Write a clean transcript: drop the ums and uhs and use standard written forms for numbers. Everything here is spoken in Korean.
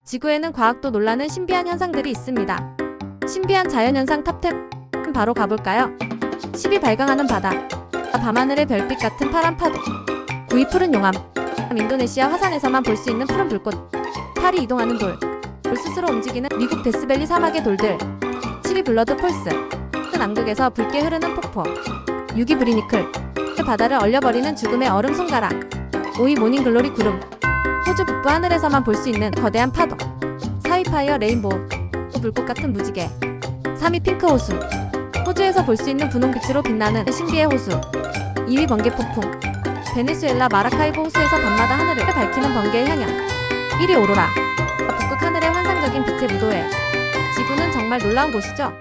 지구에는 과학도 놀라는 신비한 현상들이 있습니다. 신비한 자연현상 탑10 바로 가볼까요? 10위 발광하는 바다. 밤하늘의 별빛 같은 파란 파도. 9위 푸른 용암. 인도네시아 화산에서만 볼 수 있는 푸른 불꽃. 8위 이동하는 돌. 돌 스스로 움직이는 미국 데스밸리 사막의 돌들. 7위 블러드 폴스. 남극에서 붉게 흐르는 폭포. 6위 브리니클. 바다를 얼려버리는 죽음의 얼음 손가락. 5위 모닝글로리 구름. 호주 북부 하늘에서만 볼 수 있는 거대한 파도. 4위 파이어 레인보우. 불꽃 같은 무지개. 3위 핑크 호수. 호주에서 볼 수 있는 분홍빛으로 빛나는 신비의 호수. 2위 번개 폭풍. 베네수엘라 마라카이보 호수에서 밤마다 하늘을 밝히는 번개의 향연. 1위 오로라. 북극 하늘의 환상적인 빛의 무도회. 지구는 정말 놀라운 곳이죠?